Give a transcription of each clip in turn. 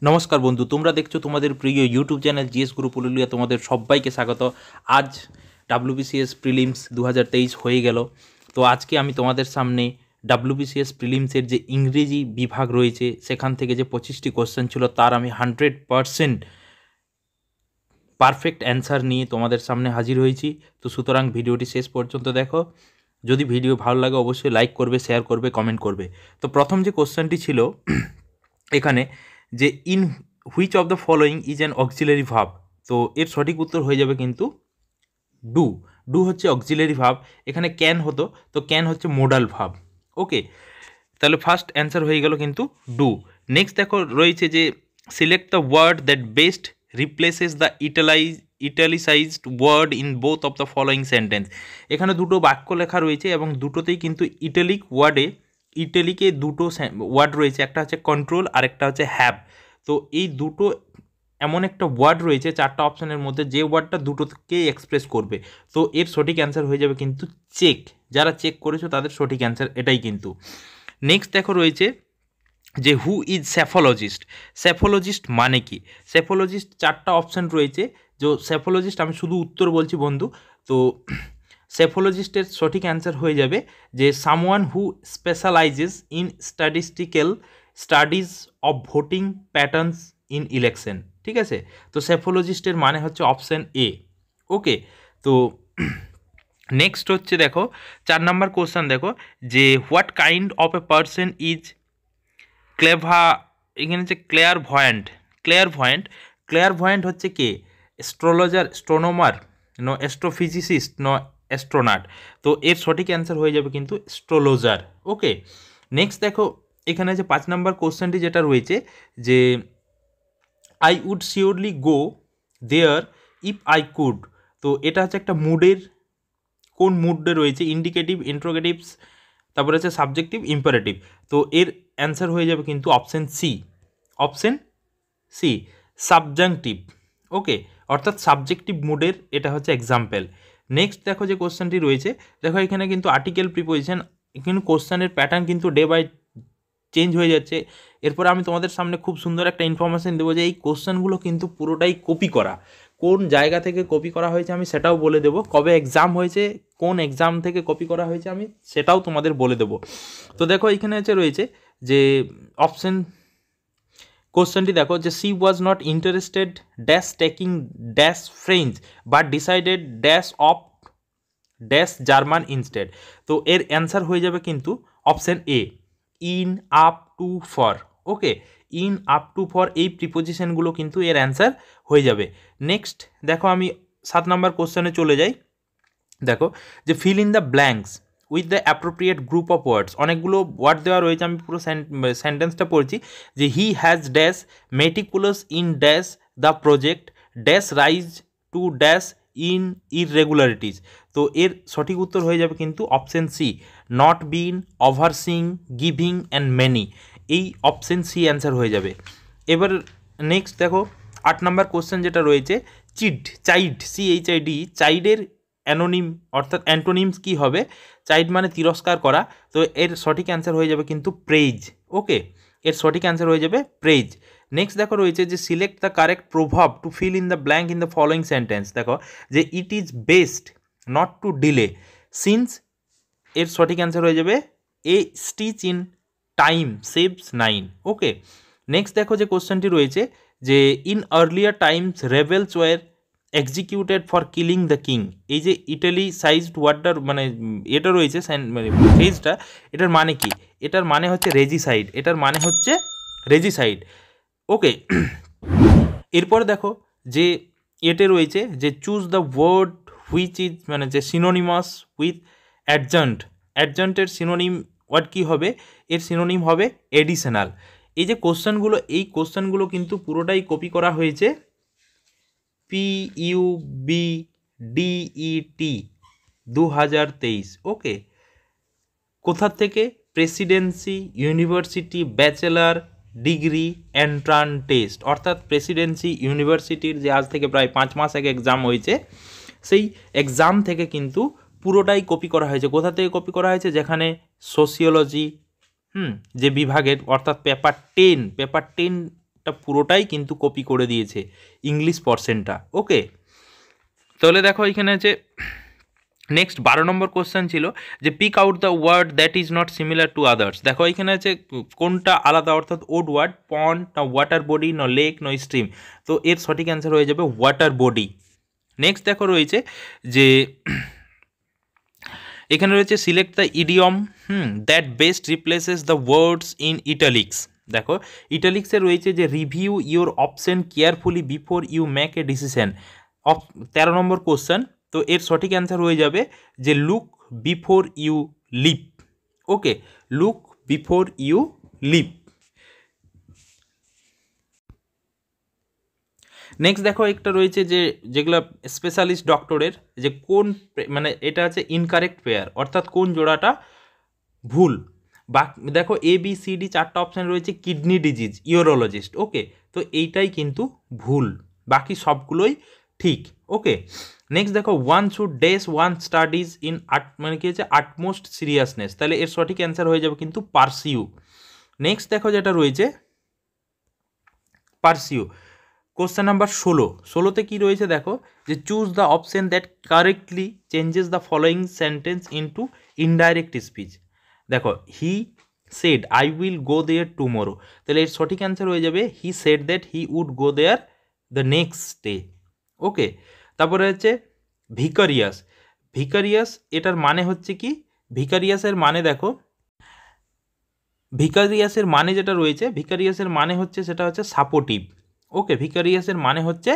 নমস্কার বন্ধু, তোমরা দেখছো তোমাদের প্রিয় ইউটিউব চ্যানেল জিএস গুরু পুরুলিয়া। তোমাদের সবাইকে স্বাগত। আজ ডাব্লিউবিসিএস প্রিলিমস 2023 হয়ে গেল। তো আজকে আমি তোমাদের সামনে ডাব্লিউবিসিএস প্রিলিমসের যে ইংরেজি বিভাগ রয়েছে সেখান থেকে যে 25টি কোশ্চেন ছিল তার আমি 100% পারফেক্ট অ্যান্সার নিয়ে তোমাদের সামনে হাজির হয়েছি। তো সুতরাং ভিডিওটি শেষ পর্যন্ত দেখো। যদি ভিডিও ভালো লাগে অবশ্যই লাইক করবে, শেয়ার করবে, কমেন্ট করবে। তো প্রথম যে কোশ্চেনটি ছিল এখানে যে in which of the following is an auxiliary ভাব, তো এর সঠিক উত্তর হয়ে যাবে কিন্তু ডু। ডু হচ্ছে অক্সিলারি ভাব। এখানে ক্যান হতো, তো ক্যান হচ্ছে মোডাল ভাব। ওকে, তাহলে ফার্স্ট অ্যান্সার হয়ে গেল কিন্তু ডু। নেক্সট দেখো রয়েছে যে select the word that best replaces the italicised word in both of the following sentence. এখানে দুটো বাক্য লেখা রয়েছে এবং দুটোতেই কিন্তু ইটালিকে দুটো ওয়ার্ড রয়েছে, একটা হচ্ছে কন্ট্রোল আর একটা হচ্ছে হ্যাভ। তো এই দুটো এমন একটা ওয়ার্ড রয়েছে চারটা অপশানের মধ্যে যে ওয়ার্ডটা দুটোকেই এক্সপ্রেস করবে। তো এর সঠিক অ্যান্সার হয়ে যাবে কিন্তু চেক। যারা চেক করেছো তাদের সঠিক অ্যান্সার এটাই কিন্তু। নেক্সট দেখো রয়েছে যে হু ইজ স্যাফোলজিস্ট। স্যাফোলজিস্ট মানে কি? স্যাফোলজিস্ট চারটা অপশান রয়েছে। যে স্যাফোলজিস্ট আমি শুধু উত্তর বলছি বন্ধু। তো স্যাফোলজিস্টের সঠিক অ্যান্সার হয়ে যাবে যে someone who স্পেশালাইজেস in statistical studies of voting patterns in election. ঠিক আছে, তো স্যাফোলজিস্টের মানে হচ্ছে অপশান এ। ওকে, তো নেক্সট হচ্ছে দেখো 4 নম্বর কোশ্চেন দেখো যে what kind of a person is এখানে হচ্ছে ক্লেয়ারভয়েন্ট হচ্ছে কে? Astrologer, astronomer, astrophysicist, astronaut. তো এর সঠিক অ্যান্সার হয়ে যাবে কিন্তু অ্যাস্ট্রোলজার। ওকে, নেক্সট দেখো এখানে যে 5 নম্বর কোশ্চেনটি যেটা রয়েছে যে I would surely go there if I could. তো এটা হচ্ছে একটা মুডের, কোন মুডে রয়েছে? ইন্ডিকেটিভ, ইন্ট্রোগেটিভস, তারপরে হচ্ছে সাবজেক্টিভ, ইম্পারেটিভ। তো এর অ্যান্সার হয়ে যাবে কিন্তু অপশান সি সাবজাংটিভ। ওকে, অর্থাৎ সাবজেক্টিভ মুডের এটা হচ্ছে এক্সাম্পল। নেক্সট দেখো যে কোশ্চেনটি রয়েছে, দেখো এখানে কিন্তু আর্টিকেল প্রিপোজিশন, কিন্তু কোশ্চেনের প্যাটার্ন কিন্তু ডে বাই চেঞ্জ হয়ে যাচ্ছে। এরপর আমি তোমাদের সামনে খুব সুন্দর একটা ইনফরমেশন দেবো যে এই কোশ্চেনগুলো কিন্তু পুরোটাই কপি করা। কোন জায়গা থেকে কপি করা হয়েছে আমি সেটাও বলে দেবো, কবে এক্সাম হয়েছে, কোন এক্সাম থেকে কপি করা হয়েছে আমি সেটাও তোমাদের বলে দেবো। তো দেখো এখানে রয়েছে যে অপশন কোশ্চেনটি দেখো যে C was not interested dash taking dash French but decided dash of dash German instead. তো এর অ্যান্সার হয়ে যাবে কিন্তু option A in up to for. Okay, in up to for এই প্রিপোজিশনগুলো কিন্তু এর অ্যান্সার হয়ে যাবে। নেক্সট দেখো আমি 7 নম্বর কোশ্চেনে চলে যাই। দেখো যে fill in the blanks with the appropriate group of words. অনেকগুলো ওয়ার্ড দেওয়া রয়েছে, আমি পুরো সেন্টেন্সটা পড়ছি যে he has dash meticulous in dash the project dash rise to dash in irregularities. তো এর সঠিক উত্তর হয়ে যাবে কিন্তু option C not been, overseeing, giving and many. এই অপশান সি অ্যান্সার হয়ে যাবে। এবার নেক্সট দেখো 8 নম্বর কোশ্চেন যেটা রয়েছে চাইড CHID, চাইডের অ্যানোনিম অর্থাৎ অ্যান্টোনিমস কী হবে? চাইড মানে তিরস্কার করা। তো এর সঠিক অ্যান্সার হয়ে যাবে কিন্তু প্রেইজ। ওকে, এর সঠিক অ্যান্সার হয়ে যাবে প্রেইজ। নেক্সট দেখো রয়েছে যে select the correct proverb to fill in the blank in the following sentence. দেখো যে it is best not to delay since, এর সঠিক অ্যান্সার হয়ে যাবে a stitch in time saves 9। Okay, next দেখো যে কোশ্চেনটি রয়েছে যে in earlier times rebels were executed for killing the king. এই যে ইটালিসাইজড ওয়ার্ডটার মানে এটা রয়েছে মানে ফ্রেজটা, এটার মানে কি? এটার মানে হচ্ছে রেজিসাইড। ওকে, এরপর দেখো যে এতে রয়েছে যে choose the word which is মানে যে সিনোনিমাস উইথ অ্যাডজান্টের সিনোনিম ওয়ার্ড কী হবে? এর সিনোনিম হবে এডিশনাল। এই যে কোশ্চেনগুলো কিন্তু পুরোটাই কপি করা হয়েছে PUBDET 2023। ওকে, কোথার থেকে? Presidency University bachelor degree entrance test, অর্থাৎ প্রেসিডেন্সি ইউনিভার্সিটির যে আজ থেকে প্রায় 5 মাস আগে এক্সাম হয়েছে সেই এক্সাম থেকে কিন্তু পুরোটাই কপি করা হয়েছে। কোথা থেকে কপি করা হয়েছে? যেখানে সোশিওলজি যে বিভাগের অর্থাৎ পেপার 10 চ্যাপ্টারটা পুরোটাই কিন্তু কপি করে দিয়েছে ইংলিশ পোরশনটা। ওকে, তাহলে দেখো এখানে আছে নেক্সট 12 নম্বর কোশ্চেন ছিল যে pick out the word that is not similar to others. দেখো এখানে আছে কোনটা আলাদা, অর্থাৎ ওড ওয়ার্ড, পন্ড না ওয়াটার বডি না লেক না স্ট্রিম। তো এর সঠিক অ্যান্সার হয়ে যাবে ওয়াটার বডি। নেক্সট দেখো রয়েছে যে এখানে রয়েছে select the idiom that best replaces the words in italics. দেখো ইটালিক্সে রয়েছে যে review your option carefully before you make a decision. 13 number question, তো এর সঠিক অ্যান্সার হয়ে যাবে যে look before you leap. Okay, look before you leap. Next দেখো একটা রয়েছে যে যেগুলো স্পেশালিস্ট ডক্টরের, যে কোন মানে এটা আছে ইনকারেক্ট পেয়ার, অর্থাৎ কোন জোড়াটা ভুল। বা দেখো এ বি সি ডি 4টা অপশান রয়েছে, কিডনি ডিজিজ, ইউরোলজিস্ট। ওকে, তো এইটাই কিন্তু ভুল, বাকি সবগুলোই ঠিক। ওকে, নেক্সট দেখো one should does one studies in at, মানে কি হচ্ছে আটমোস্ট সিরিয়াসনেস, তাহলে এর সঠিক অ্যান্সার হয়ে যাবে কিন্তু পারসিউ। নেক্সট দেখো যেটা রয়েছে পারসিউ, কোশ্চেন নাম্বার 16তে কি রয়েছে দেখো যে choose the option that correctly changes the following sentence into indirect speech. দেখো he said I will go there tomorrow, তাহলে এর সঠিক অ্যান্সার হয়ে যাবে he said that he would go there the next day. Okay, তারপরে হচ্ছে ভিকারিয়াস। ভিকারিয়াস এটার মানে হচ্ছে কি, ভিকারিয়াসের মানে দেখো, ভিকারিয়াসের মানে যেটা রয়েছে, ভিকারিয়াসের মানে হচ্ছে সেটা হচ্ছে সাপোর্টিভ। ওকে, ভিকারিয়াসের মানে হচ্ছে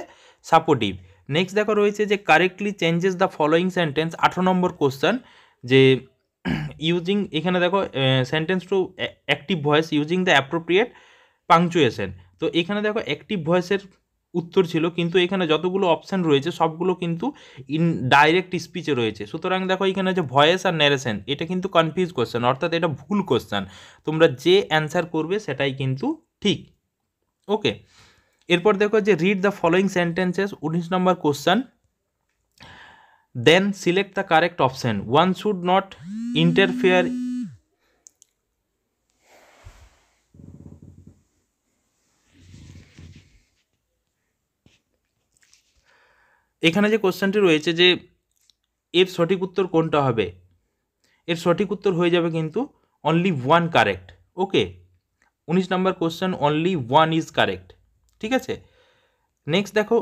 সাপোর্টিভ। নেক্সট দেখো রয়েছে যে correctly changes the following sentence, 18 number question, যে ইউজিং, এখানে দেখো sentence to active voice using the appropriate punctuation. তো এখানে দেখো অ্যাক্টিভ ভয়েসের উত্তর ছিল, কিন্তু এখানে যতগুলো অপশান রয়েছে সবগুলো কিন্তু ডাইরেক্ট স্পিচে রয়েছে। সুতরাং দেখো এখানে যে ভয়েস আর ন্যারেশন, এটা কিন্তু কনফিউজ কোশ্চেন, অর্থাৎ এটা ভুল কোশ্চেন। তোমরা যে অ্যান্সার করবে সেটাই কিন্তু ঠিক। ওকে, এরপর দেখো যে read the following sentences, 19 number question, then select the correct option. One should not interfere, এখানে যে কোশ্চেনটি রয়েছে যে এর সঠিক উত্তর কোনটা হবে, এর সঠিক উত্তর হয়ে যাবে কিন্তু only one correct. Okay, 19 number question only one is correct, ঠিক আছে। নেক্সট দেখো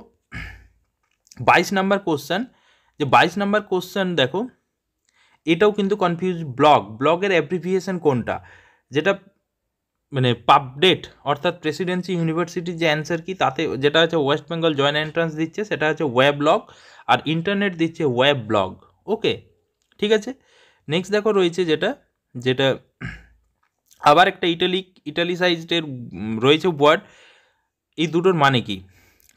22 নম্বর কোশ্চেন, যে 22 নম্বর কোশ্চেন দেখো এটাও কিন্তু কনফিউজ, ব্লগের অ্যাব্রিভিয়েশন কোনটা, যেটা মানে পাবডেট অর্থাৎ প্রেসিডেন্সি ইউনিভার্সিটির যে অ্যান্সার কি, তাতে যেটা হচ্ছে ওয়েস্ট বেঙ্গল জয়েন্ট এন্ট্রান্স দিচ্ছে সেটা হচ্ছে ওয়েব ব্লগ, আর ইন্টারনেট দিচ্ছে ওয়েব ব্লগ। ওকে, ঠিক আছে। নেক্সট দেখো রয়েছে যেটা যেটা আবার একটা ইটালিসাইজডের রয়েছে ওয়ার্ড, এই দুটোর মানে কি,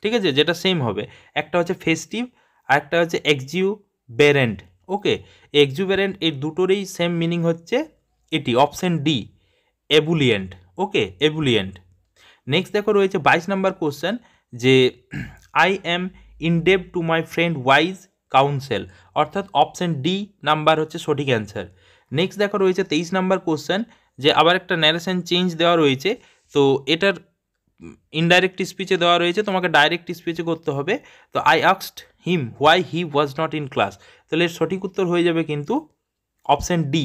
ঠিক আছে, যেটা সেম হবে, একটা হচ্ছে ফেস্টিভ আর একটা হচ্ছে এক্সিউবেরেন্ট। ওকে, এক্সিউবেরেন্ট, এই দুটোরই সেম মিনিং হচ্ছে এটি, option D, ebullient. Okay, ebullient. Next দেখো রয়েছে 22 নম্বর কোশ্চেন, যে I am indebted to my friend wise counsel, অর্থাৎ অপশন ডি নাম্বার হচ্ছে সঠিক অ্যান্সার। নেক্সট দেখো রয়েছে 23 নম্বর কোশ্চেন, যে আবার একটা ন্যারেশন চেঞ্জ দেওয়া রয়েছে, তো এটার ইনডাইরেক্ট স্পিচে দেওয়া রয়েছে, তোমাকে ডাইরেক্ট স্পিচে করতে হবে। তো I asked him why he was not in class, তাহলে এর সঠিক উত্তর হয়ে যাবে কিন্তু option D,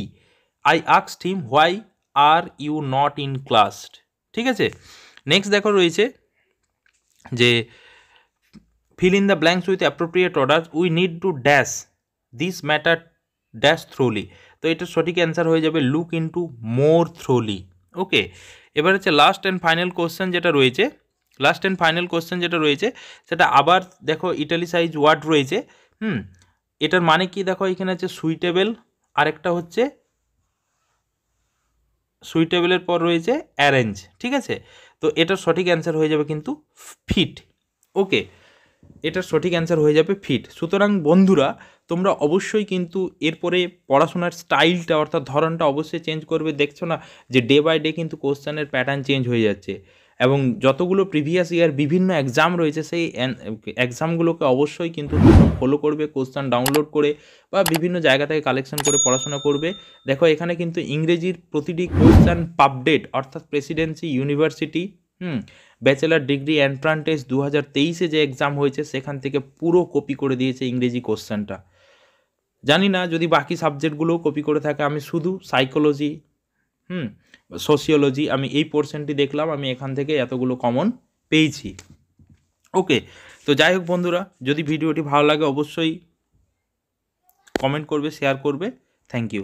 I asked him why are you not in class, ঠিক আছে। নেক্সট দেখো রয়েছে যে fill in the blanks with appropriate orders, we need to dash this matter dash thoroughly, তো এটার সঠিক অ্যান্সার হয়ে যাবে look into more thoroughly। ওকে, এবার হচ্ছে লাস্ট অ্যান্ড ফাইনাল কোশ্চেন যেটা রয়েছে, সেটা আবার দেখো ইটালিসাইজ ওয়ার্ড রয়েছে। এটার মানে কি দেখো, এখানে হচ্ছে সুইটেবল, আরেকটা হচ্ছে সুইটেবলের পর রয়েছে অ্যারেঞ্জ, ঠিক আছে। তো এটার সঠিক অ্যান্সার হয়ে যাবে কিন্তু ফিট। ওকে, এটার সঠিক অ্যান্সার হয়ে যাবে ফিট। সুতরাং বন্ধুরা, তোমরা অবশ্যই কিন্তু এরপরে পড়াশোনার স্টাইলটা অর্থাৎ ধরনটা অবশ্যই চেঞ্জ করবে। দেখছো না যে ডে বাই ডে কিন্তু কোশ্চেনের প্যাটার্ন চেঞ্জ হয়ে যাচ্ছে, এবং যতগুলো প্রিভিয়াস ইয়ার বিভিন্ন এক্সাম রয়েছে সেই এক্সামগুলোকে অবশ্যই কিন্তু ফলো করবে, কোশ্চেন ডাউনলোড করে বা বিভিন্ন জায়গা থেকে কালেকশন করে পড়াশোনা করবে। দেখো এখানে কিন্তু ইংরেজির প্রতিটি কোশ্চেন পাবডেট অর্থাৎ Presidency University bachelor degree entrance test 2023-এ যে এক্সাম হয়েছে সেখান থেকে পুরো কপি করে দিয়েছে ইংরেজি কোশ্চেনটা। জানি না যদি বাকি সাবজেক্টগুলোও কপি করে থাকে, আমি শুধু সাইকোলজি সোশিওলজি আমি এই পোর্শনটি দেখলাম, আমি এখান থেকে এতগুলো কমন পেয়েছি। ওকে, তো যাই হোক বন্ধুরা, যদি ভিডিওটি ভালো লাগে অবশ্যই কমেন্ট করবে, শেয়ার করবে। Thank you.